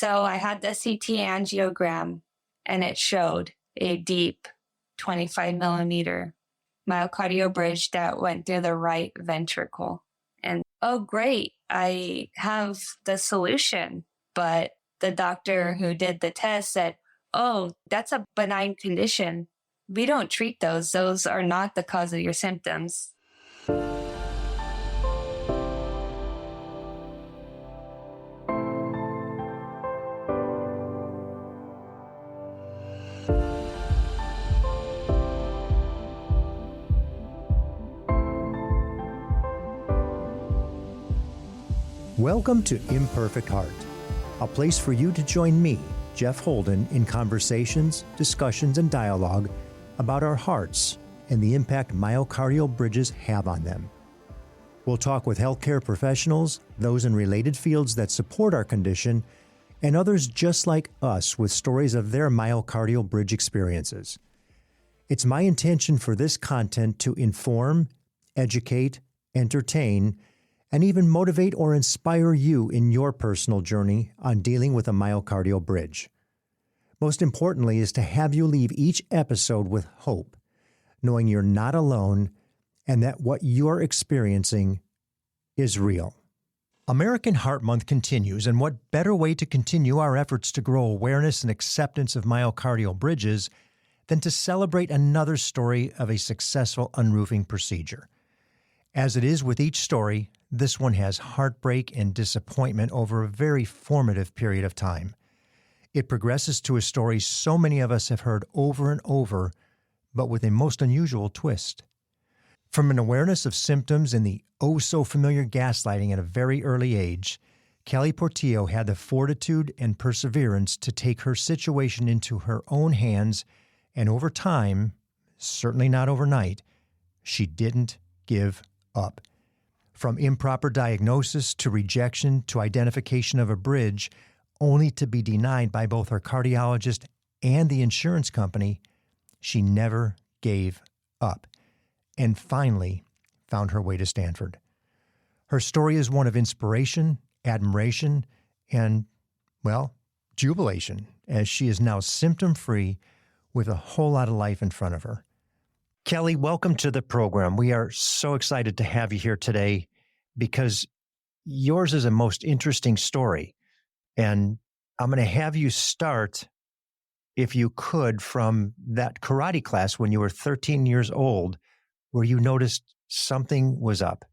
So I had the CT angiogram and it showed a deep 25 millimeter myocardial bridge that went through the right ventricle. And oh, great, I have the solution. But the doctor who did the test said, oh, that's a benign condition. We don't treat those. Those are not the cause of your symptoms. Welcome to Imperfect Heart, a place for you to join me, Jeff Holden, in conversations, discussions, and dialogue about our hearts and the impact myocardial bridges have on them. We'll talk with healthcare professionals, those in related fields that support our condition, and others just like us with stories of their myocardial bridge experiences. It's my intention for this content to inform, educate, entertain, and even motivate or inspire you in your personal journey on dealing with a myocardial bridge. Most importantly is to have you leave each episode with hope, knowing you're not alone and that what you're experiencing is real. American Heart Month continues, and what better way to continue our efforts to grow awareness and acceptance of myocardial bridges than to celebrate another story of a successful unroofing procedure. As it is with each story, this one has heartbreak and disappointment over a very formative period of time. It progresses to a story so many of us have heard over and over, but with a most unusual twist. From an awareness of symptoms and the oh-so-familiar gaslighting at a very early age, Kelly Portillo had the fortitude and perseverance to take her situation into her own hands, and over time, certainly not overnight, she didn't give up. From improper diagnosis to rejection to identification of a bridge, only to be denied by both her cardiologist and the insurance company, she never gave up and finally found her way to Stanford. Her story is one of inspiration, admiration, and, well, jubilation, as she is now symptom-free with a whole lot of life in front of her. Kelly, welcome to the program. We are so excited to have you here today because yours is a most interesting story. And I'm going to have you start, if you could, from that karate class when you were 13 years old, where you noticed something was up.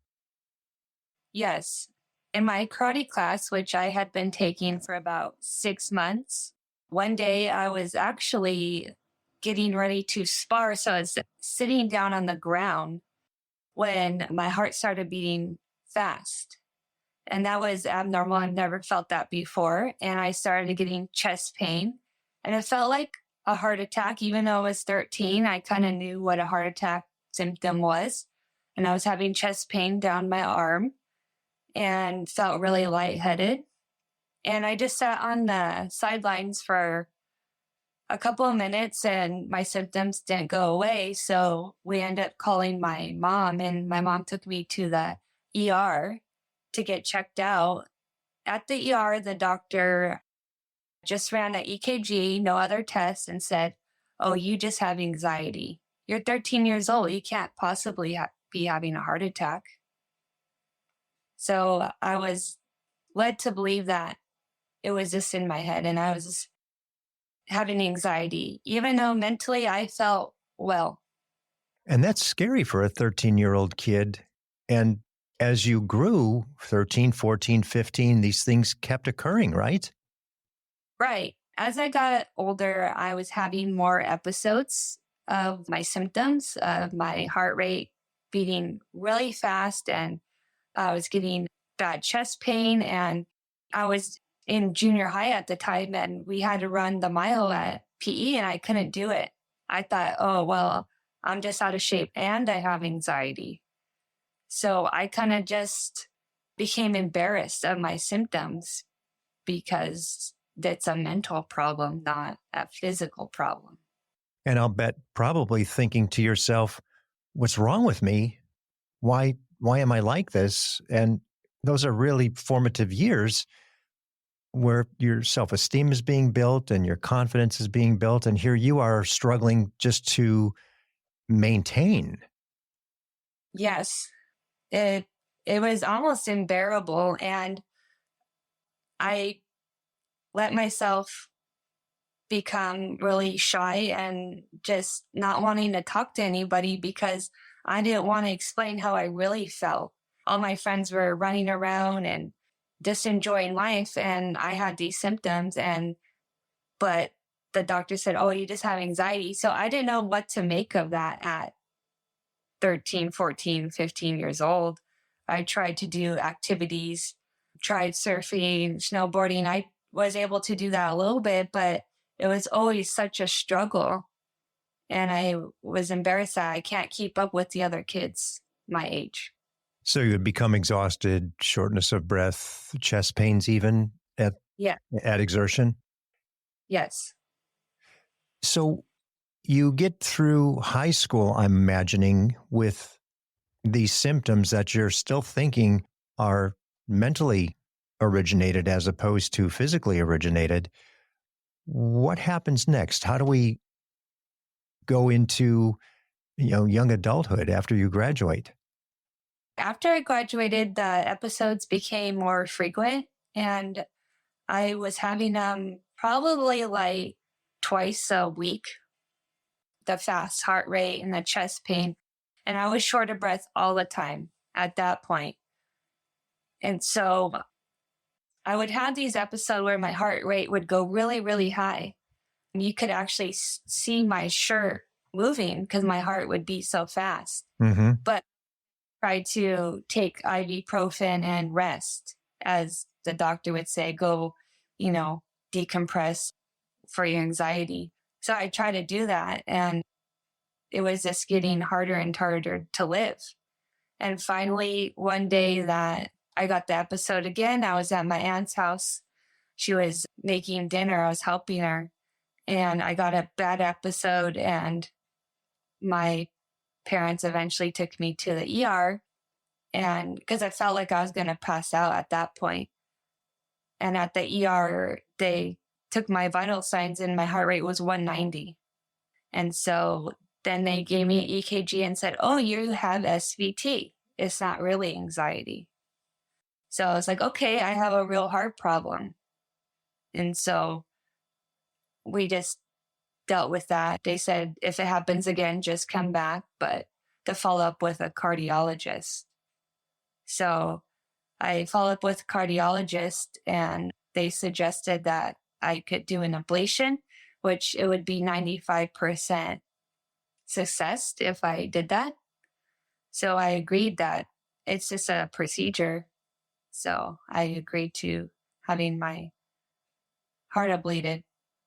Yes. In my karate class, which I had been taking for about 6 months, one day I was actually getting ready to spar. So I was sitting down on the ground when my heart started beating fast. And that was abnormal. I've never felt that before. And I started getting chest pain. And it felt like a heart attack. Even though I was 13, I kind of knew what a heart attack symptom was. And I was having chest pain down my arm and felt really lightheaded. And I just sat on the sidelines for a couple of minutes and my symptoms didn't go away. So we ended up calling my mom, and my mom took me to the ER to get checked out. At the ER, the doctor just ran an EKG, no other tests, and said, oh, you just have anxiety. You're 13 years old. You can't possibly be having a heart attack. So I was led to believe that it was just in my head and I was just having anxiety, even though mentally I felt well. And that's scary for a 13-year-old kid. And as you grew, 13, 14, 15, these things kept occurring, right? Right. As I got older, I was having more episodes of my symptoms, of my heart rate beating really fast, and I was getting bad chest pain. And I was in junior high at the time, and we had to run the mile at PE, and I couldn't do it. I thought, oh, well, I'm just out of shape and I have anxiety. So I kind of just became embarrassed of my symptoms because that's a mental problem, not a physical problem. And I'll bet probably thinking to yourself, what's wrong with me? Why am I like this? And those are really formative years. where your self-esteem is being built and your confidence is being built. And here you are struggling just to maintain. Yes, it it was almost unbearable, and I let myself become really shy and just not wanting to talk to anybody because I didn't want to explain how I really felt. All my friends were running around and just enjoying life, and I had these symptoms, and but the doctor said, "Oh, you just have anxiety." So I didn't know what to make of that at 13, 14, 15 years old. I tried to do activities, tried surfing, snowboarding. I was able to do that a little bit, but it was always such a struggle. And I was embarrassed that I can't keep up with the other kids my age. So you would become exhausted, shortness of breath, chest pains, even Yeah. at exertion. Yes. So you get through high school, I'm imagining, with these symptoms that you're still thinking are mentally originated as opposed to physically originated. What happens next? How do we go into, young adulthood after you graduate? After I graduated, the episodes became more frequent, and I was having them probably like twice a week, the fast heart rate and the chest pain. And I was short of breath all the time at that point. And so I would have these episodes where my heart rate would go really, really high. You could actually see my shirt moving because my heart would beat so fast. Mm-hmm. But try to take ibuprofen and rest, as the doctor would say, go, decompress for your anxiety. So I try to do that. And it was just getting harder and harder to live. And finally, one day that I got the episode again, I was at my aunt's house. She was making dinner. I was helping her. And I got a bad episode. And my parents eventually took me to the ER. And because I felt like I was going to pass out at that point. And at the ER, they took my vital signs and my heart rate was 190. And so then they gave me an EKG and said, "Oh, you have SVT. It's not really anxiety." So I was like, okay, I have a real heart problem. And so we just dealt with that. They said, if it happens again, just come back, but to follow up with a cardiologist. So I followed up with a cardiologist and they suggested that I could do an ablation, which it would be 95% success if I did that. So I agreed that it's just a procedure. So I agreed to having my heart ablated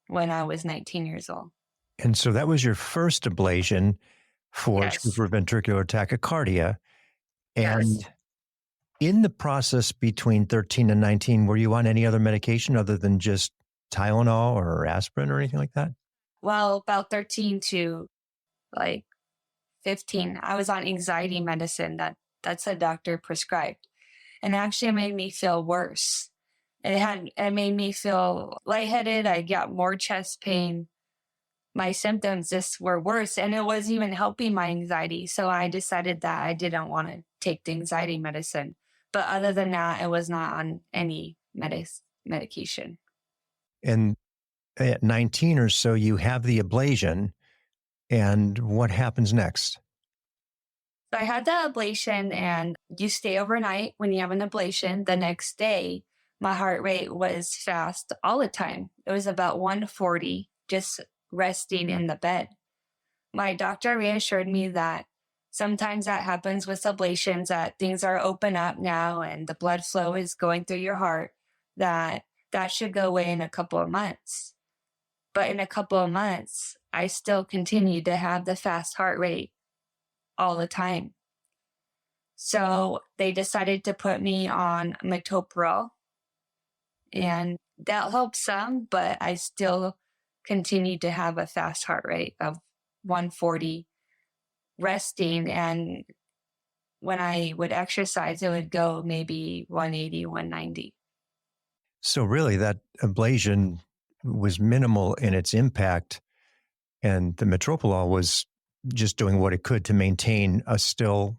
when I was 19 years old. And so that was your first ablation for Yes. supraventricular tachycardia. Yes. And in the process between 13 and 19, were you on any other medication other than just Tylenol or aspirin or anything like that? Well, about 13 to like 15, I was on anxiety medicine that's a doctor prescribed. And actually it made me feel worse. It made me feel lightheaded. I got more chest pain. My symptoms just were worse and it was even helping my anxiety. So I decided that I didn't want to take the anxiety medicine. But other than that, I was not on any medication. And at 19 or so, you have the ablation. And what happens next? So I had the ablation and you stay overnight when you have an ablation. The next day, my heart rate was fast all the time. It was about 140 just resting in the bed. My doctor reassured me that sometimes that happens with ablations, that things are open up now and the blood flow is going through your heart, that that should go away in a couple of months. But in a couple of months, I still continued to have the fast heart rate all the time. So they decided to put me on metoprolol, and that helped some, but I still continued to have a fast heart rate of 140 resting. And when I would exercise, it would go maybe 180, 190. So really that ablation was minimal in its impact, and the metropolol was just doing what it could to maintain a still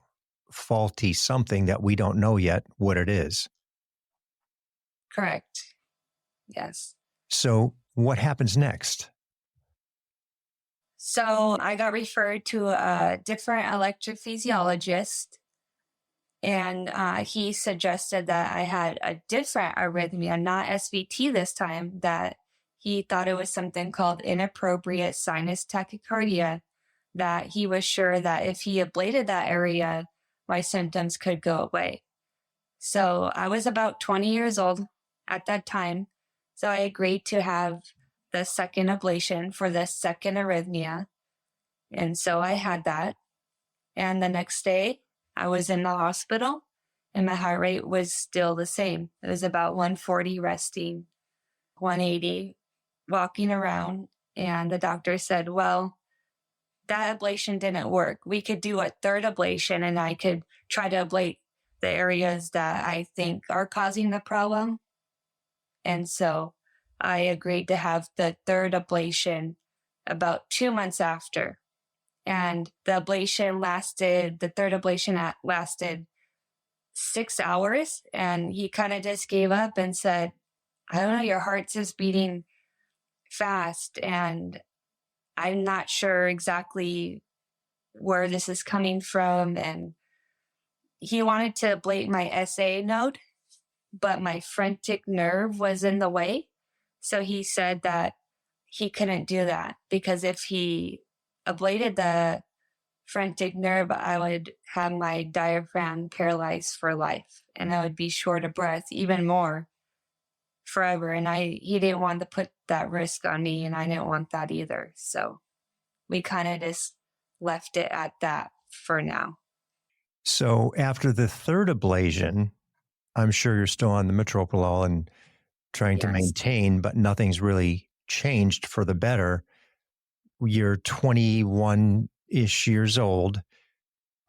faulty something that we don't know yet what it is. Correct. Yes. So what happens next? So I got referred to a different electrophysiologist, and he suggested that I had a different arrhythmia, not SVT this time, that he thought it was something called inappropriate sinus tachycardia, that he was sure that if he ablated that area, my symptoms could go away. So I was about 20 years old at that time. So I agreed to have the second ablation for the second arrhythmia. And so I had that. And the next day, I was in the hospital and my heart rate was still the same. It was about 140 resting, 180 walking around. And the doctor said, well, that ablation didn't work. We could do a third ablation and I could try to ablate the areas that I think are causing the problem. And so I agreed to have the third ablation about 2 months after. And the third ablation lasted 6 hours. And he kind of just gave up and said, I don't know, your heart's just beating fast. And I'm not sure exactly where this is coming from. And he wanted to ablate my SA node, but my phrenic nerve was in the way. So he said that he couldn't do that because if he ablated the phrenic nerve, I would have my diaphragm paralyzed for life and I would be short of breath even more forever. And he didn't want to put that risk on me and I didn't want that either. So we kind of just left it at that for now. So after the third ablation, I'm sure you're still on the metropolol and trying to Yes. maintain, but nothing's really changed for the better. You're 21-ish years old.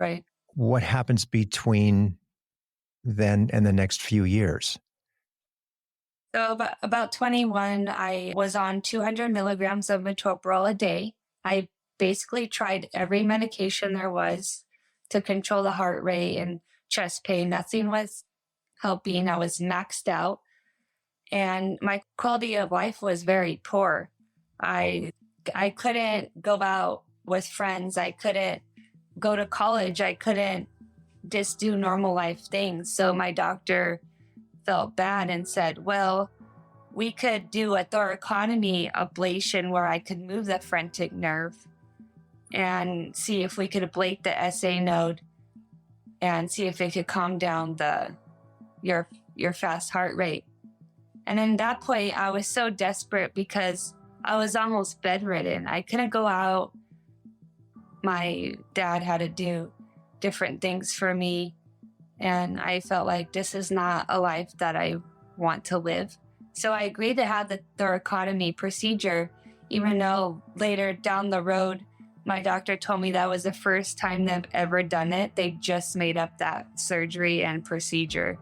Right. What happens between then and the next few years? So about 21, I was on 200 milligrams of metoprolol a day. I basically tried every medication there was to control the heart rate and chest pain. Nothing was helping. I was maxed out. And my quality of life was very poor. I couldn't go out with friends. I couldn't go to college. I couldn't just do normal life things. So my doctor felt bad and said, well, we could do a thoracotomy ablation where I could move the phrenic nerve and see if we could ablate the SA node and see if it could calm down your fast heart rate. And in that point, I was so desperate because I was almost bedridden. I couldn't go out. My dad had to do different things for me. And I felt like this is not a life that I want to live. So I agreed to have the thoracotomy procedure, even though later down the road, my doctor told me that was the first time they've ever done it. They just made up that surgery and procedure.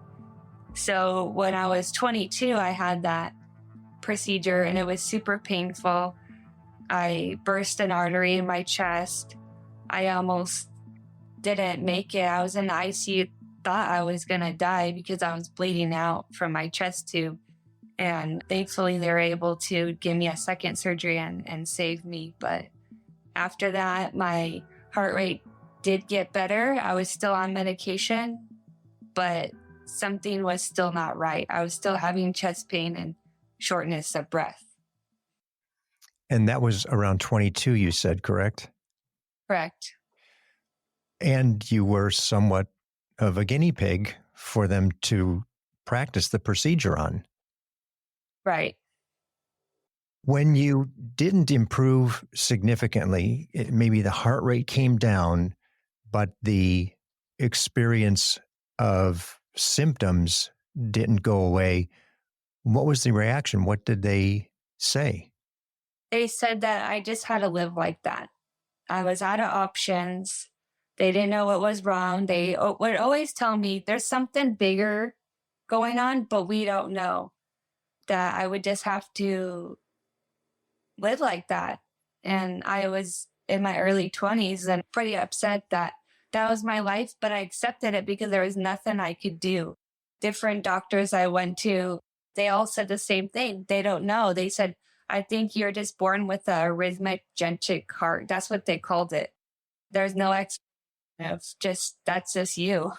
So when I was 22, I had that procedure and it was super painful. I burst an artery in my chest. I almost didn't make it. I was in the ICU, thought I was going to die because I was bleeding out from my chest tube. And thankfully, they were able to give me a second surgery and save me. But after that, my heart rate did get better. I was still on medication, but something was still not right. I was still having chest pain and shortness of breath. And that was around 22, you said, correct? Correct. And you were somewhat of a guinea pig for them to practice the procedure on. Right. When you didn't improve significantly, maybe the heart rate came down, but the experience of symptoms didn't go away. What was the reaction? What did they say? They said that I just had to live like that. I was out of options. They didn't know what was wrong. They would always tell me there's something bigger going on, but we don't know. that I would just have to live like that. And I was in my early 20s and pretty upset that that was my life, but I accepted it because there was nothing I could do. Different doctors I went to, they all said the same thing. They don't know. They said, I think you're just born with a rhythmic genetic heart. That's what they called it. There's no explanation of just, that's just you.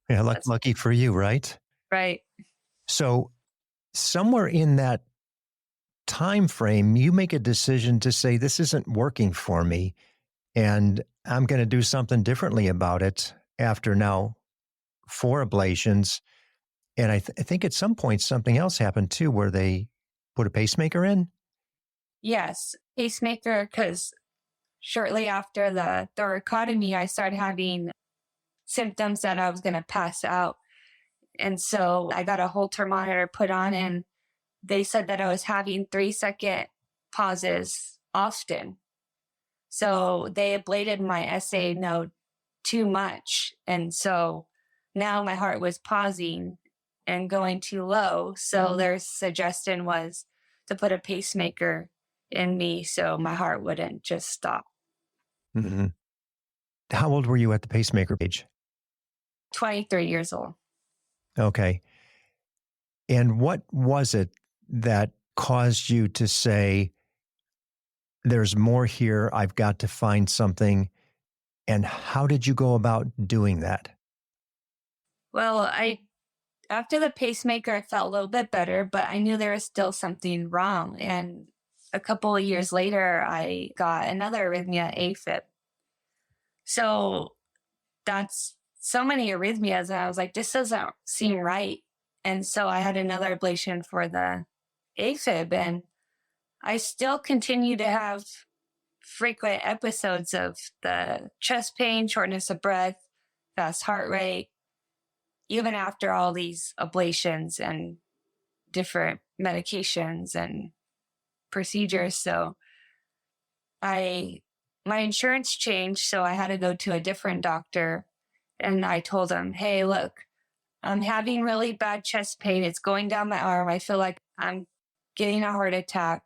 Yeah, That's lucky for you, right? right. So somewhere in that time frame, you make a decision to say, this isn't working for me, and I'm going to do something differently about it after now 4 ablations. And I think at some point something else happened too, where they put a pacemaker in. Yes. Pacemaker, because shortly after the thoracotomy, I started having symptoms that I was going to pass out. And so I got a Holter monitor put on, and they said that I was having 3-second pauses often. So they ablated my SA node too much. And so now my heart was pausing and going too low. So their suggestion was to put a pacemaker in me so my heart wouldn't just stop. Mm-hmm. How old were you at the pacemaker age? 23 years old. Okay. And what was it that caused you to say, there's more here, I've got to find something? And how did you go about doing that? Well, I after the pacemaker, I felt a little bit better, but I knew there was still something wrong. And a couple of years later, I got another arrhythmia, AFib. So that's so many arrhythmias. And I was like, this doesn't seem right. And so I had another ablation for the AFib. And I still continue to have frequent episodes of the chest pain, shortness of breath, fast heart rate, even after all these ablations and different medications and procedures. So my insurance changed. So I had to go to a different doctor, and I told him, hey, look, I'm having really bad chest pain. It's going down my arm. I feel like I'm getting a heart attack.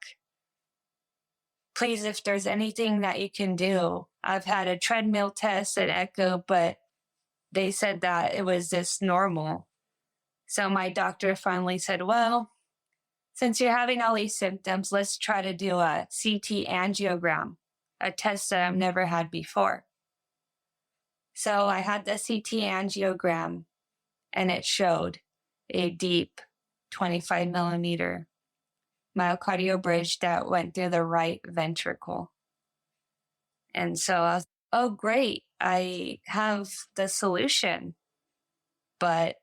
Please, if there's anything that you can do. I've had a treadmill test and echo, but they said that it was just normal. So my doctor finally said, well, since you're having all these symptoms, let's try to do a CT angiogram, a test that I've never had before. So I had the CT angiogram, and it showed a deep 25 millimeter myocardial bridge that went through the right ventricle. And so I was, oh, great, I have the solution. But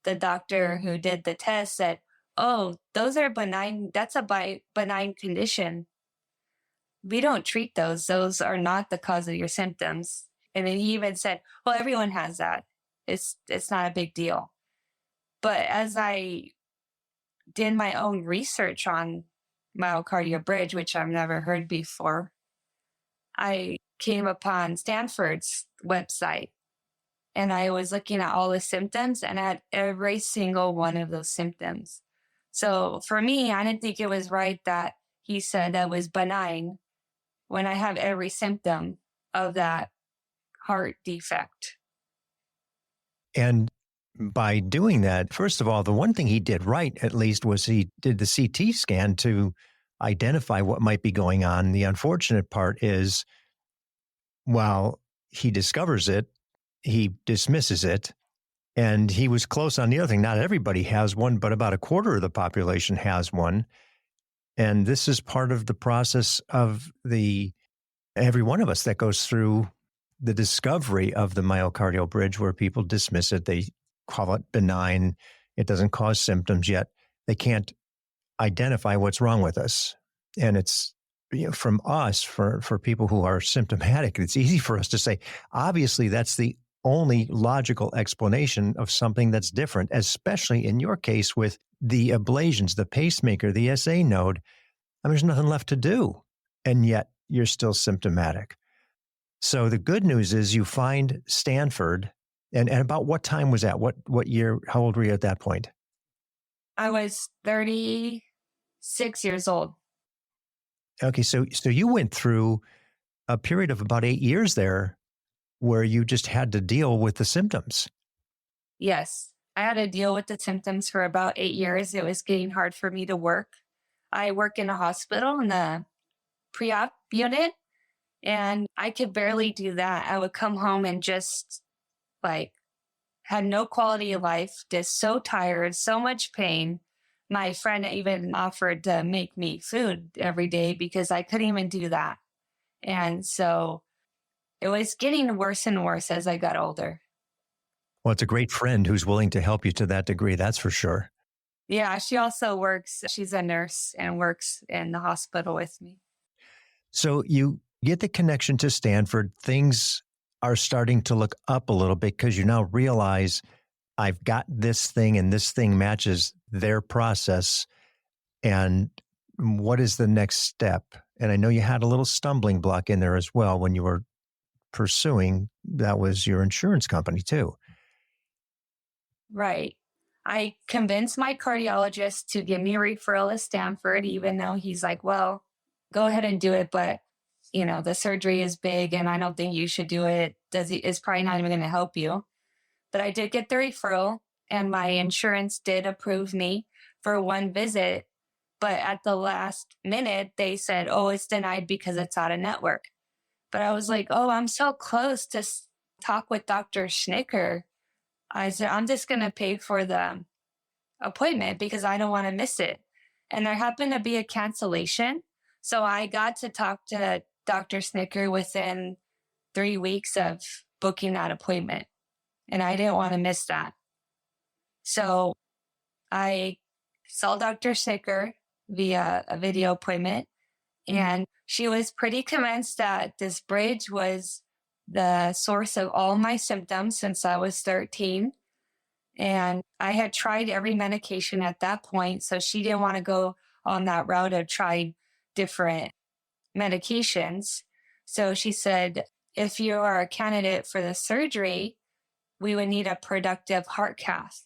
the doctor who did the test said, oh, those are benign. That's a benign condition. We don't treat those. Those are not the cause of your symptoms. And then he even said, well, everyone has that. It's not a big deal. But as I did my own research on myocardial bridge, which I've never heard before, I came upon Stanford's website, and I was looking at all the symptoms and at every single one of those symptoms. So for me, I didn't think it was right that he said that was benign when I have every symptom of that heart defect. And by doing that, first of all, the one thing he did right, at least, was he did the CT scan to identify what might be going on. The unfortunate part is, while he discovers it, he dismisses it. And he was close on the other thing. Not everybody has one, but about a quarter of the population has one. And this is part of the process of every one of us that goes through the discovery of the myocardial bridge, where people dismiss it. They call it benign. It doesn't cause symptoms yet. They can't identify what's wrong with us. And it's, from us, for people who are symptomatic, it's easy for us to say, obviously, that's the only logical explanation of something that's different, especially in your case with the ablations, the pacemaker, the SA node. I mean, there's nothing left to do, and yet you're still symptomatic. So the good news is you find Stanford, and about what time was that? What year? How old were you at that point? I was 36 years old. Okay, so you went through a period of about 8 years there where you just had to deal with the symptoms. Yes, I had to deal with the symptoms for about 8 years. It was getting hard for me to work. I work in a hospital in the pre-op unit, and I could barely do that. I would come home and just like had no quality of life, just so tired, so much pain. My friend even offered to make me food every day because I couldn't even do that. And so it was getting worse and worse as I got older. Well, it's a great friend who's willing to help you to that degree, that's for sure. Yeah, she also works, she's a nurse and works in the hospital with me. So you get the connection to Stanford. Things are starting to look up a little bit because you now realize I've got this thing and this thing matches their process. And what is the next step? And I know you had a little stumbling block in there as well when you were pursuing that was your insurance company too. Right. I convinced my cardiologist to give me a referral to Stanford, even though he's like, well, go ahead and do it. But, the surgery is big and I don't think you should do it. It's probably not even going to help you. But I did get the referral and my insurance did approve me for one visit. But at the last minute, they said, oh, it's denied because it's out of network. But I was like, oh, I'm so close to talk with Dr. Schnicker. I said, I'm just going to pay for the appointment because I don't want to miss it. And there happened to be a cancellation. So I got to talk to Dr. Snicker within 3 weeks of booking that appointment. And I didn't want to miss that. So I saw Dr. Snicker via a video appointment. And she was pretty convinced that this bridge was the source of all my symptoms since I was 13. And I had tried every medication at that point. So she didn't want to go on that route of trying different medications. So she said, if you are a candidate for the surgery, we would need a productive heart cath.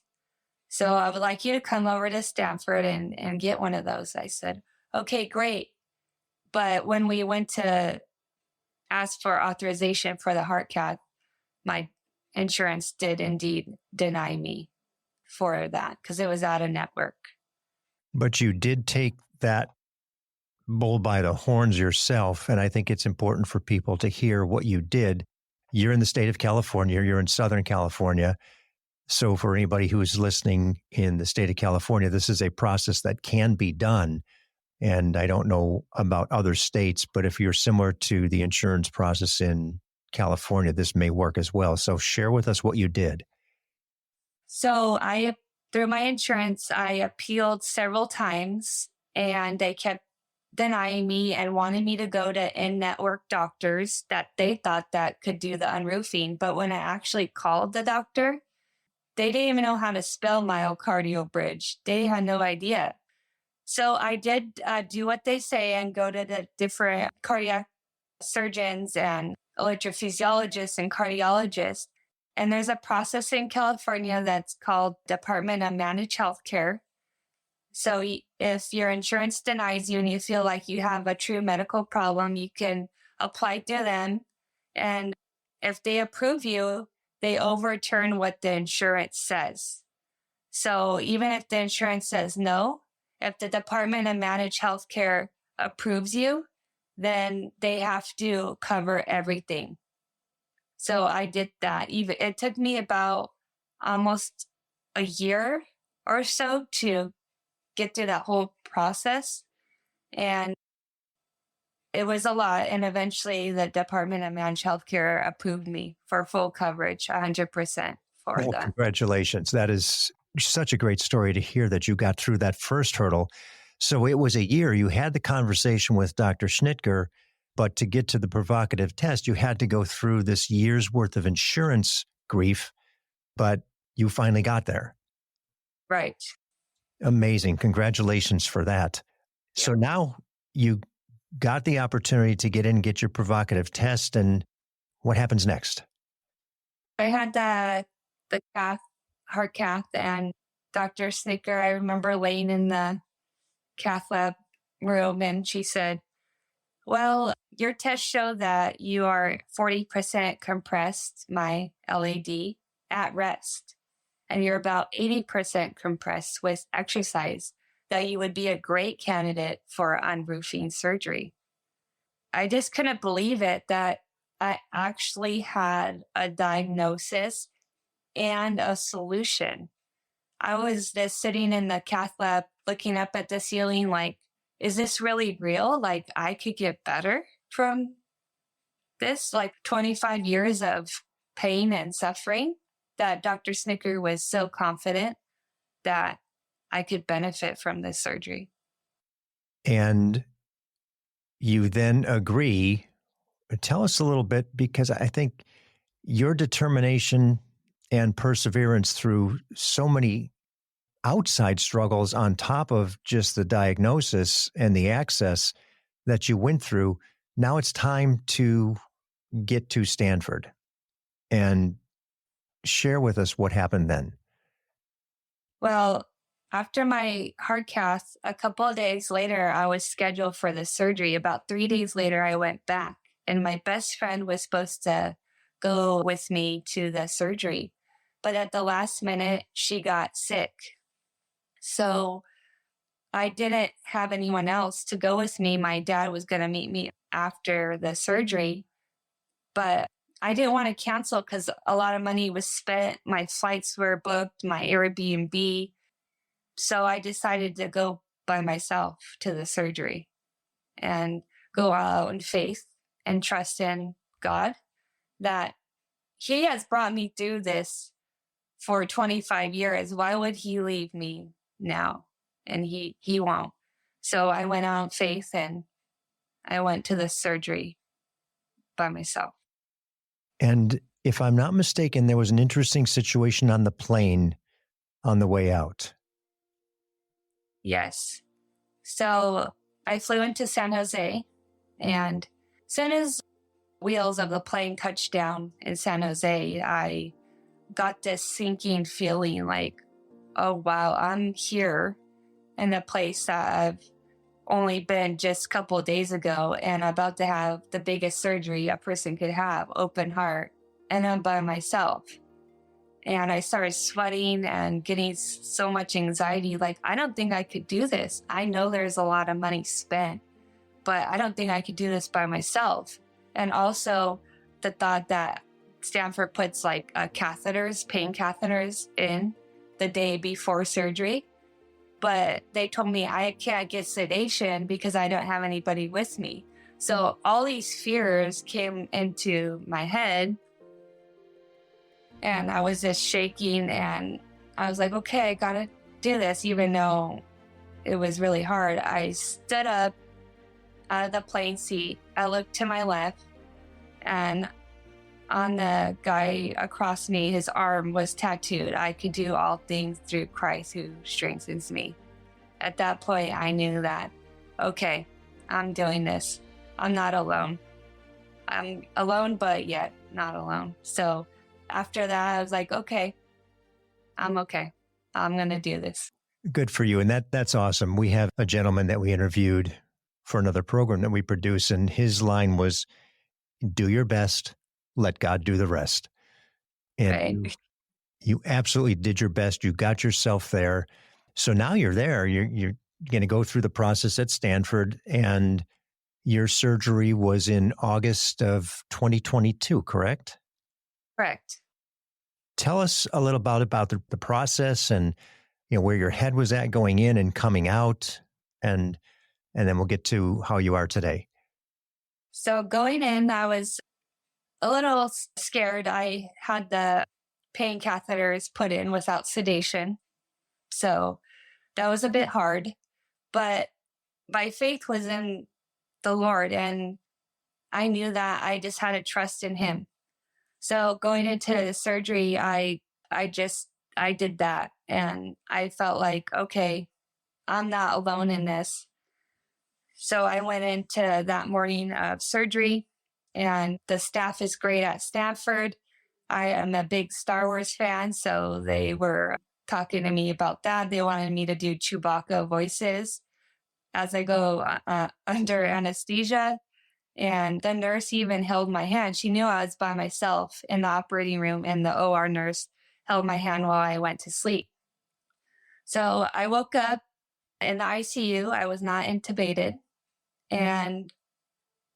So I would like you to come over to Stanford and get one of those. I said, okay, great. But when we went to ask for authorization for the heart cath, my insurance did indeed deny me for that because it was out of network. But you did take that bull by the horns yourself. And I think it's important for people to hear what you did. You're in the state of California, you're in Southern California. So for anybody who is listening in the state of California, this is a process that can be done. And I don't know about other states, but if you're similar to the insurance process in California, this may work as well. So share with us what you did. So through my insurance, I appealed several times and they kept denying me and wanted me to go to in-network doctors that they thought that could do the unroofing. But when I actually called the doctor, they didn't even know how to spell myocardial bridge. They had no idea. So I did do what they say and go to the different cardiac surgeons and electrophysiologists and cardiologists. And there's a process in California that's called Department of Managed Healthcare. So if your insurance denies you and you feel like you have a true medical problem, you can apply to them. And if they approve you, they overturn what the insurance says. So even if the insurance says no, if the Department of Managed Healthcare approves you, then they have to cover everything. So I did that. It took me about almost a year or so to get through that whole process. And it was a lot. And eventually the Department of Managed Healthcare approved me for full coverage, 100% for Well, that. congratulations. That is such a great story to hear that you got through that first hurdle. So it was a year. You had the conversation with Dr. Schnittger, but to get to the provocative test, you had to go through this year's worth of insurance grief, but you finally got there. Right. Amazing. Congratulations for that. So now you got the opportunity to get in and get your provocative test. And what happens next? I had the heart cath, and Dr. Snicker, I remember laying in the cath lab room and she said, well, your tests show that you are 40% compressed, my LAD, at rest, and you're about 80% compressed with exercise, that you would be a great candidate for unroofing surgery. I just couldn't believe it that I actually had a diagnosis and a solution. I was just sitting in the cath lab looking up at the ceiling like, is this really real? Like I could get better from this? Like 25 years of pain and suffering that Dr. Snicker was so confident that I could benefit from this surgery. And you then agree. Tell us a little bit, because I think your determination and perseverance through so many outside struggles on top of just the diagnosis and the access that you went through, now it's time to get to Stanford and share with us what happened then. Well, after my heart cath, a couple of days later, I was scheduled for the surgery. About 3 days later, I went back, and my best friend was supposed to go with me to the surgery. But at the last minute, she got sick. So I didn't have anyone else to go with me. My dad was going to meet me after the surgery, but I didn't want to cancel because a lot of money was spent. My flights were booked, my Airbnb. So I decided to go by myself to the surgery and go out in faith and trust in God that He has brought me through this for 25 years. Why would He leave me now? And he won't. So I went out in faith and I went to the surgery by myself. And if I'm not mistaken, there was an interesting situation on the plane on the way out. Yes. So I flew into San Jose, and as soon as wheels of the plane touched down in San Jose, I got this sinking feeling like, oh, wow, I'm here in a place that I've only been just a couple of days ago and about to have the biggest surgery a person could have, open heart, and I'm by myself. And I started sweating and getting so much anxiety. Like, I don't think I could do this. I know there's a lot of money spent, but I don't think I could do this by myself. And also the thought that Stanford puts like catheters, pain catheters in the day before surgery. But they told me I can't get sedation because I don't have anybody with me. So all these fears came into my head and I was just shaking and I was like, okay, I gotta do this, even though it was really hard. I stood up out of the plane seat. I looked to my left and on the guy across me, his arm was tattooed. I could do all things through Christ who strengthens me. At that point, I knew that, okay, I'm doing this. I'm not alone. I'm alone, but yet not alone. So after that, I was like, okay, I'm okay. I'm going to do this. Good for you. And that's awesome. We have a gentleman that we interviewed for another program that we produce, and his line was, do your best, let God do the rest. And Right. you absolutely did your best. You got yourself there. So now you're there. You're going to go through the process at Stanford, and your surgery was in August of 2022, correct? Correct. Tell us a little about the process and where your head was at going in and coming out, and then we'll get to how you are today. So going in, I was a little scared. I had the pain catheters put in without sedation. So that was a bit hard, but my faith was in the Lord and I knew that I just had to trust in Him. So going into the surgery, I did that and I felt like, okay, I'm not alone in this. So I went into that morning of surgery and the staff is great at Stanford. I am a big Star Wars fan, so they were talking to me about that. They wanted me to do Chewbacca voices as I go under anesthesia. And the nurse even held my hand. She knew I was by myself in the operating room, and the OR nurse held my hand while I went to sleep. So I woke up in the ICU. I was not intubated. And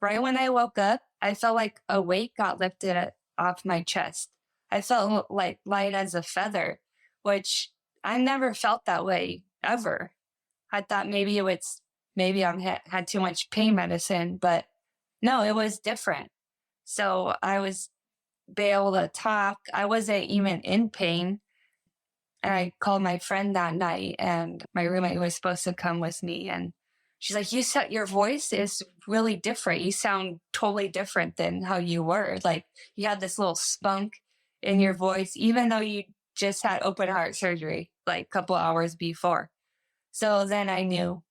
right when I woke up, I felt like a weight got lifted off my chest. I felt like light as a feather, which I never felt that way ever. I thought maybe I had too much pain medicine, but no, it was different. So I was be able to talk. I wasn't even in pain. And I called my friend that night, and my roommate was supposed to come with me. And she's like, your voice is really different. You sound totally different than how you were. Like you had this little spunk in your voice, even though you just had open heart surgery like a couple hours before. So then I knew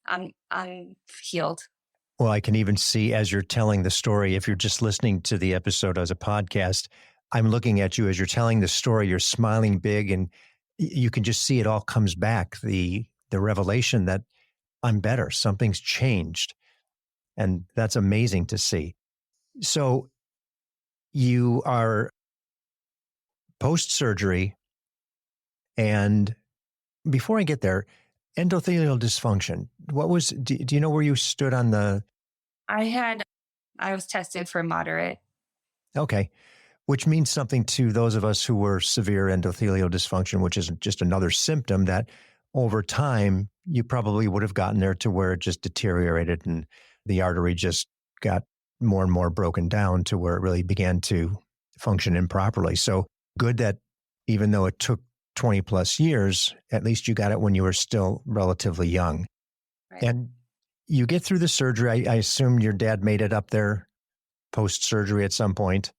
I'm healed. Well, I can even see as you're telling the story, if you're just listening to the episode as a podcast, I'm looking at you as you're telling the story, you're smiling big, and you can just see it all comes back. The revelation that I'm better, something's changed. And that's amazing to see. So you are post-surgery, and before I get there, endothelial dysfunction. Do you know where you stood on the? I was tested for moderate. Okay. Which means something to those of us who were severe endothelial dysfunction, which is just another symptom that over time, you probably would have gotten there to where it just deteriorated and the artery just got more and more broken down to where it really began to function improperly. So good that even though it took 20 plus years, at least you got it when you were still relatively young. Right. And you get through the surgery. I assume your dad made it up there post-surgery at some point.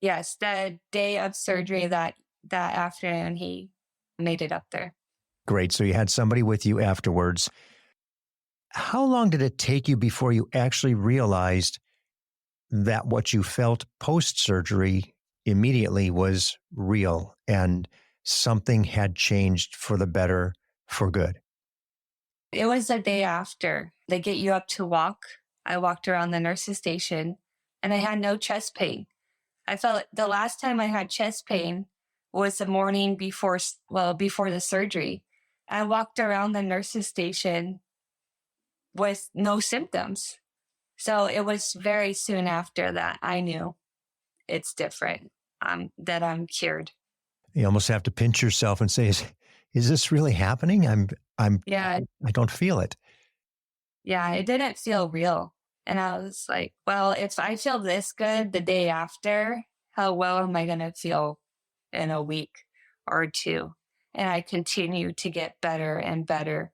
Yes, the day of surgery that afternoon, he made it up there. Great. So you had somebody with you afterwards. How long did it take you before you actually realized that what you felt post-surgery immediately was real and something had changed for the better, for good? It was the day after. They get you up to walk. I walked around the nurse's station and I had no chest pain. I felt like the last time I had chest pain was the morning before the surgery. I walked around the nurse's station with no symptoms. So it was very soon after that I knew it's different, that I'm cured. You almost have to pinch yourself and say, is this really happening? Yeah, I don't feel it. yeah, it didn't feel real. And I was like, well, if I feel this good the day after, how well am I going to feel in a week or two? And I continued to get better and better.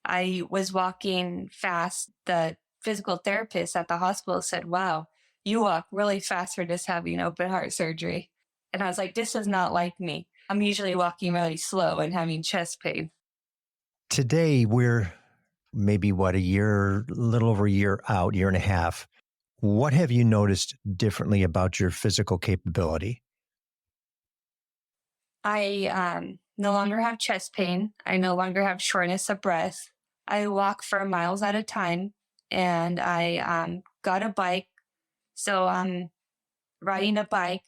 I was walking fast. The physical therapist at the hospital said, wow, you walk really fast for just having open heart surgery. And I was like, this is not like me. I'm usually walking really slow and having chest pain. Today, we're maybe a little over a year out, year and a half. What have you noticed differently about your physical capability? I no longer have chest pain. I no longer have shortness of breath. I walk for miles at a time, and I got a bike. So I'm riding a bike.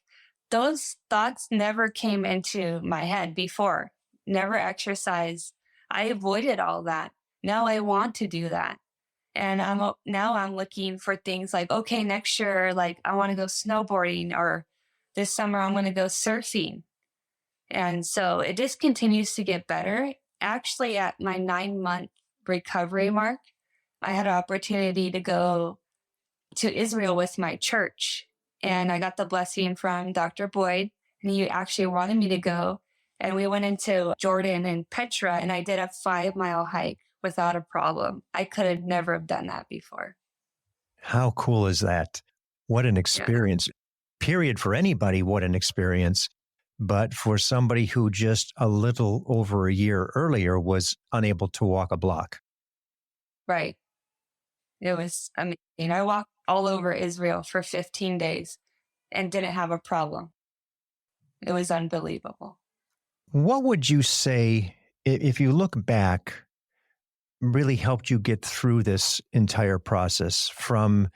Those thoughts never came into my head before. Never exercise. I avoided all that. Now I want to do that. And now I'm looking for things like, okay, next year, like I want to go snowboarding, or this summer I'm going to go surfing. And so it just continues to get better. Actually, at my 9-month recovery mark, I had an opportunity to go to Israel with my church. And I got the blessing from Dr. Boyd, and he actually wanted me to go. And we went into Jordan and Petra, and I did a 5-mile hike without a problem. I could have never have done that before. How cool is that? What an experience. Yeah. Period for anybody, what an experience. But for somebody who just a little over a year earlier was unable to walk a block. Right. It was amazing. I walked all over Israel for 15 days and didn't have a problem. It was unbelievable. What would you say, if you look back, really helped you get through this entire process from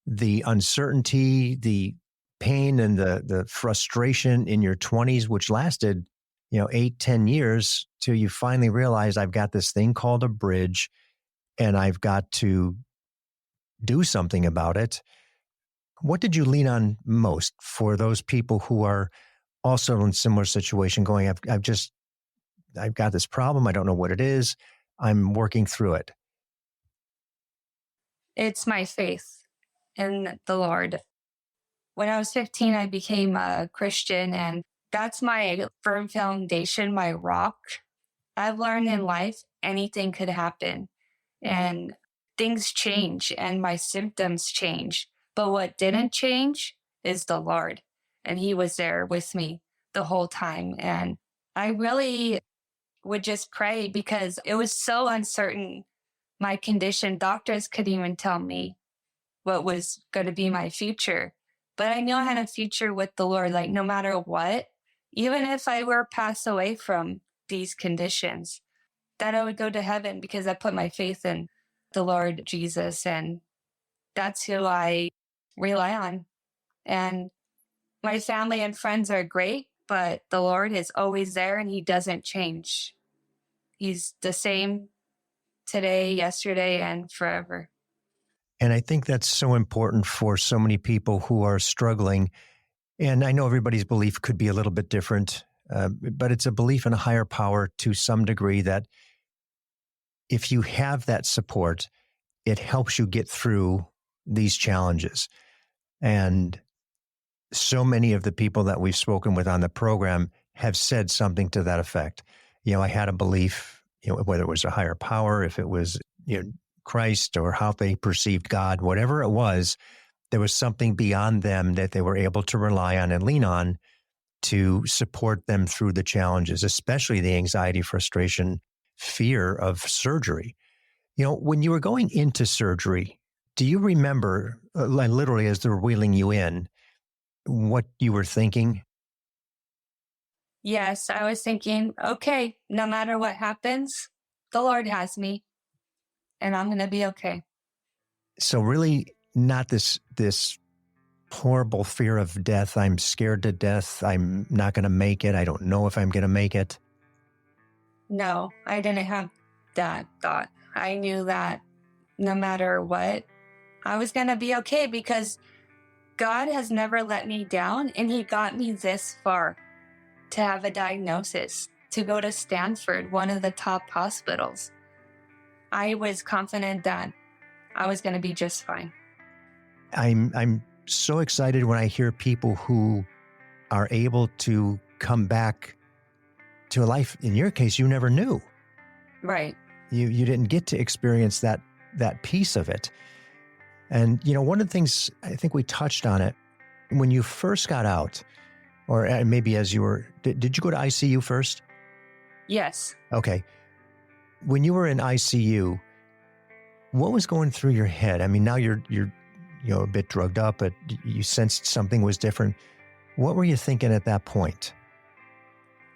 the uncertainty, the pain, and the frustration in your 20s, which lasted, 8, 10 years, till you finally realized I've got this thing called a bridge and I've got to do something about it. What did you lean on most for those people who are also in similar situation going, I've got this problem. I don't know what it is. I'm working through it. It's my faith in the Lord. When I was 15, I became a Christian, and that's my firm foundation, my rock. I've learned in life anything could happen and things change and my symptoms change. But what didn't change is the Lord. And He was there with me the whole time. And I really would just pray because it was so uncertain. My condition, doctors couldn't even tell me what was going to be my future. But I knew I had a future with the Lord, like no matter what, even if I were pass away from these conditions, that I would go to heaven because I put my faith in the Lord Jesus. And that's who I rely on. And my family and friends are great, but the Lord is always there and He doesn't change. He's the same today, yesterday, and forever. And I think that's so important for so many people who are struggling. And I know everybody's belief could be a little bit different, but it's a belief in a higher power to some degree that if you have that support, it helps you get through these challenges. And so many of the people that we've spoken with on the program have said something to that effect. I had a belief, whether it was a higher power, if it was, Christ, or how they perceived God, whatever it was, there was something beyond them that they were able to rely on and lean on to support them through the challenges, especially the anxiety, frustration, fear of surgery. When you were going into surgery, do you remember, literally as they were wheeling you in, what you were thinking? Yes, I was thinking, okay, no matter what happens, the Lord has me and I'm going to be okay. So really not this horrible fear of death. I'm scared to death. I'm not going to make it. I don't know if I'm going to make it. No, I didn't have that thought. I knew that no matter what, I was going to be okay because God has never let me down and He got me this far to have a diagnosis, to go to Stanford, one of the top hospitals. I was confident that I was going to be just fine. I'm so excited when I hear people who are able to come back to a life, in your case, you never knew. Right. You didn't get to experience that piece of it. And, one of the things, I think we touched on it, when you first got out, or maybe as you were, did you go to ICU first? Yes. Okay. When you were in ICU, what was going through your head? I mean, now you're a bit drugged up, but you sensed something was different. What were you thinking at that point?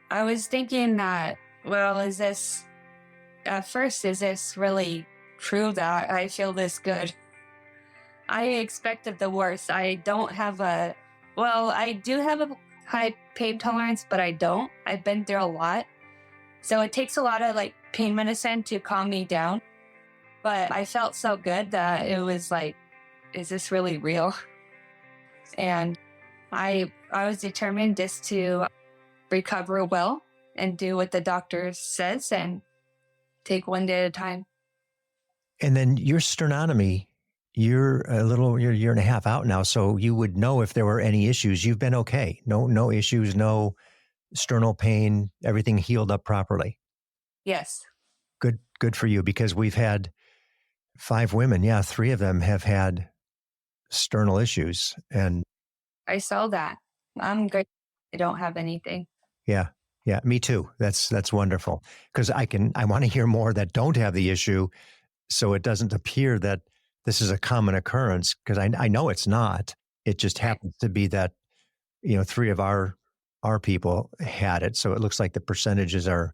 I was thinking that, well, is this really true that I feel this good? I expected the worst. I do have a high pain tolerance, but I don't. I've been through a lot. So it takes a lot of pain medicine to calm me down. But I felt so good that it was like, is this really real? And I was determined just to recover well and do what the doctor says and take one day at a time. And then your sternotomy, you're a year and a half out now, so you would know if there were any issues. You've been okay. No issues, no sternal pain, everything healed up properly. Yes. Good for you, because we've had 5 women. Yeah, 3 of them have had sternal issues. And I saw that. I'm great. I don't have anything. yeah, me too. That's wonderful, because I want to hear more that don't have the issue, so it doesn't appear that this is a common occurrence, because I know it's not. It just happens to be that, 3 of our our people had it. So it looks like the percentages are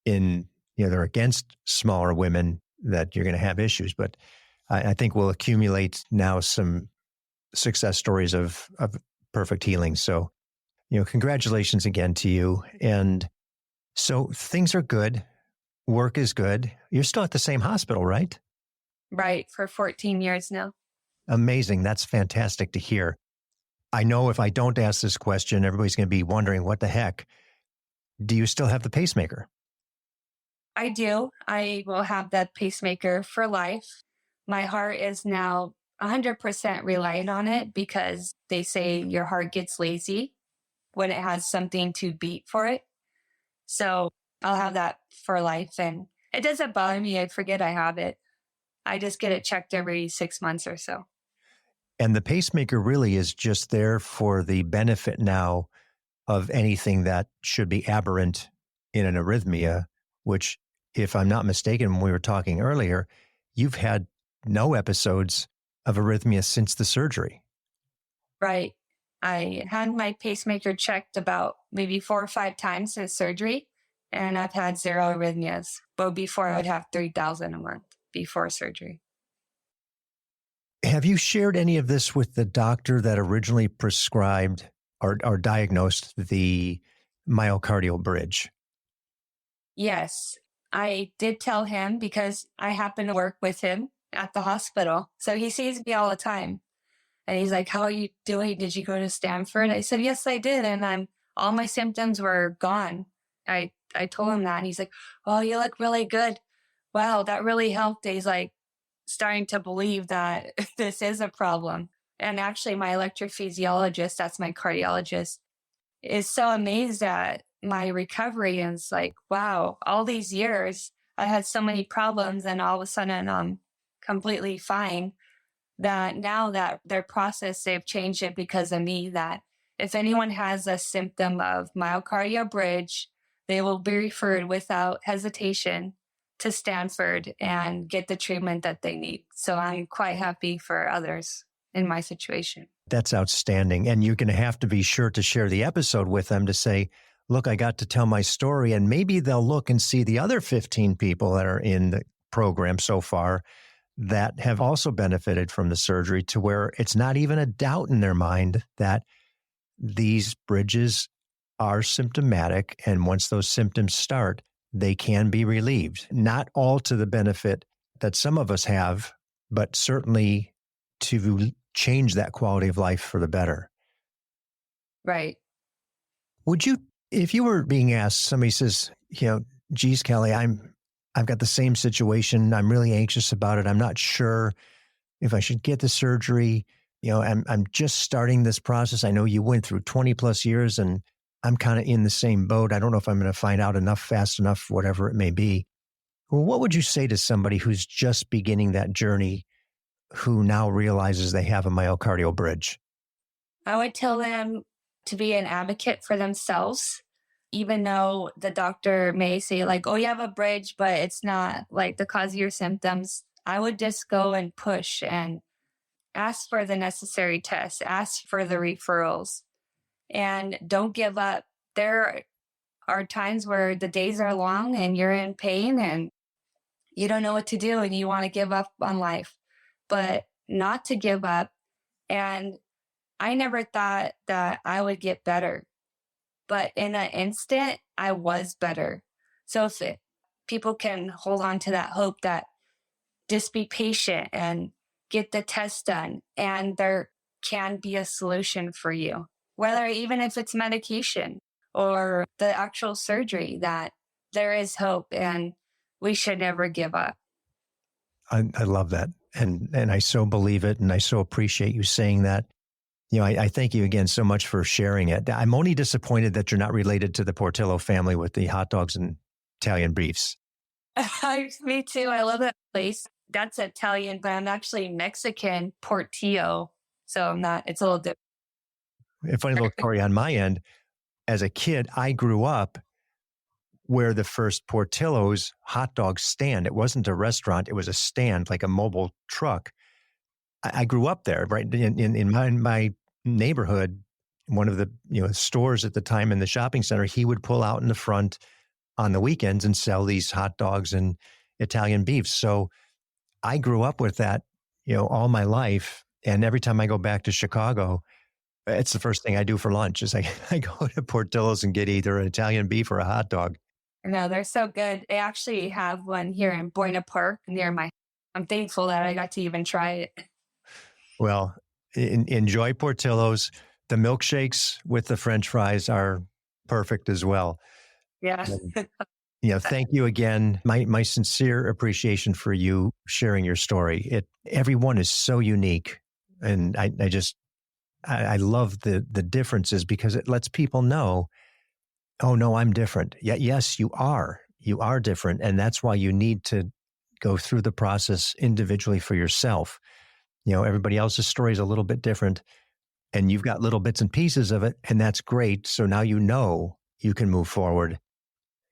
in, they're against smaller women that you're going to have issues. But I think we'll accumulate now some success stories of perfect healing. So, congratulations again to you. And so things are good. Work is good. You're still at the same hospital, right? Right. For 14 years now. Amazing. That's fantastic to hear. I know if I don't ask this question, everybody's going to be wondering, what the heck? Do you still have the pacemaker? I do. I will have that pacemaker for life. My heart is now 100% reliant on it because they say your heart gets lazy when it has something to beat for it. So I'll have that for life. And it doesn't bother me. I forget I have it. I just get it checked every 6 months or so. And the pacemaker really is just there for the benefit now of anything that should be aberrant in an arrhythmia, which, if I'm not mistaken, when we were talking earlier, you've had no episodes of arrhythmia since the surgery. Right. I had my pacemaker checked about maybe 4 or 5 times since surgery, and I've had zero arrhythmias. But before, I would have 3,000 a month before surgery. Have you shared any of this with the doctor that originally prescribed or diagnosed the myocardial bridge? Yes, I did tell him because I happen to work with him at the hospital. So he sees me all the time. And he's like, "How are you doing? Did you go to Stanford?" I said, "Yes, I did." And all my symptoms were gone. I told him that. And he's like, "Oh, you look really good. Wow, that really helped." He's like starting to believe that this is a problem. And actually, my electrophysiologist, that's my cardiologist, is so amazed at my recovery and it's like, wow, all these years I had so many problems and all of a sudden I'm completely fine. That now that their process, they've changed it because of me, that if anyone has a symptom of myocardial bridge, they will be referred without hesitation to Stanford and get the treatment that they need. So I'm quite happy for others in my situation. That's outstanding. And you're going to have to be sure to share the episode with them to say, look, I got to tell my story. And maybe they'll look and see the other 15 people that are in the program so far that have also benefited from the surgery, to where it's not even a doubt in their mind that these bridges are symptomatic. And once those symptoms start, they can be relieved. Not all to the benefit that some of us have, but certainly to change that quality of life for the better. Right. Would you, if you were being asked, somebody says, geez, Kelly, I've got the same situation. I'm really anxious about it. I'm not sure if I should get the surgery. I'm just starting this process. I know you went through 20 plus years and I'm kind of in the same boat. I don't know if I'm going to find out enough fast enough, whatever it may be. Well, what would you say to somebody who's just beginning that journey, who now realizes they have a myocardial bridge? I would tell them to be an advocate for themselves, even though the doctor may say like, "Oh, you have a bridge, but it's not like the cause of your symptoms." I would just go and push and ask for the necessary tests, ask for the referrals, and don't give up. There are times where the days are long and you're in pain and you don't know what to do and you want to give up on life, but not to give up. And I never thought that I would get better, but in an instant, I was better. So people can hold on to that hope, that just be patient and get the test done, and there can be a solution for you, whether even if it's medication or the actual surgery, that there is hope and we should never give up. I love that. And I so believe it. And I so appreciate you saying that. I thank you again so much for sharing it. I'm only disappointed that you're not related to the Portillo family with the hot dogs and Italian beefs. Me too. I love that place. That's Italian, but I'm actually Mexican, Portillo. So I'm not, it's a little different. A funny little story on my end. As a kid, I grew up where the first Portillo's hot dog stand. It wasn't a restaurant. It was a stand, like a mobile truck. I grew up there, right? In my neighborhood, one of the stores at the time in the shopping center, he would pull out in the front on the weekends and sell these hot dogs and Italian beef. So I grew up with that, all my life. And every time I go back to Chicago, it's the first thing I do for lunch is I go to Portillo's and get either an Italian beef or a hot dog. No, they're so good. They actually have one here in Buena Park near my. I'm thankful that I got to even try it. Well, enjoy Portillo's. The milkshakes with the French fries are perfect as well. Yeah. Thank you again. My sincere appreciation for you sharing your story. Everyone is so unique. And I love the differences because it lets people know, oh no, I'm different. Yeah, yes, you are. You are different. And that's why you need to go through the process individually for yourself. Everybody else's story is a little bit different and you've got little bits and pieces of it, and that's great. So now you can move forward.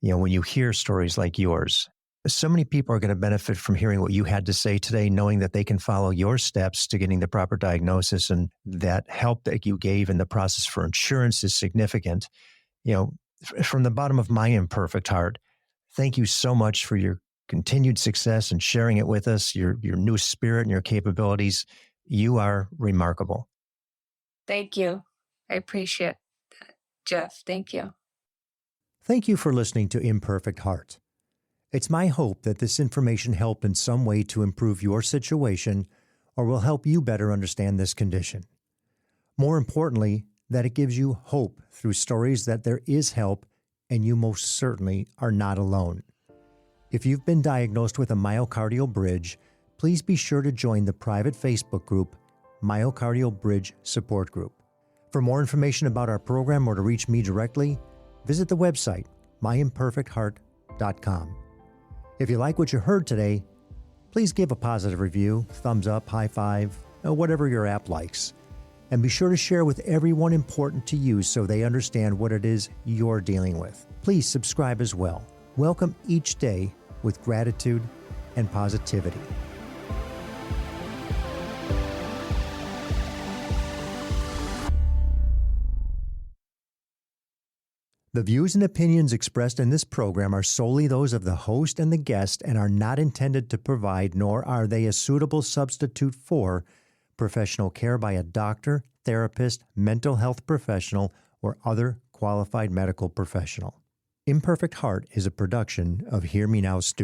When you hear stories like yours, so many people are going to benefit from hearing what you had to say today, knowing that they can follow your steps to getting the proper diagnosis, and that help that you gave in the process for insurance is significant. From the bottom of my imperfect heart, thank you so much for your continued success and sharing it with us, your new spirit and your capabilities. You are remarkable. Thank you. I appreciate that, Jeff. Thank you. Thank you for listening to Imperfect Heart. It's my hope that this information helped in some way to improve your situation or will help you better understand this condition. More importantly, that it gives you hope through stories that there is help and you most certainly are not alone. If you've been diagnosed with a myocardial bridge, please be sure to join the private Facebook group, Myocardial Bridge Support Group. For more information about our program or to reach me directly, visit the website, myimperfectheart.com. If you like what you heard today, please give a positive review, thumbs up, high five, or whatever your app likes. And be sure to share with everyone important to you so they understand what it is you're dealing with. Please subscribe as well. Welcome each day with gratitude and positivity. The views and opinions expressed in this program are solely those of the host and the guest and are not intended to provide, nor are they a suitable substitute for, professional care by a doctor, therapist, mental health professional, or other qualified medical professional. Imperfect Heart is a production of Hear Me Now Studios.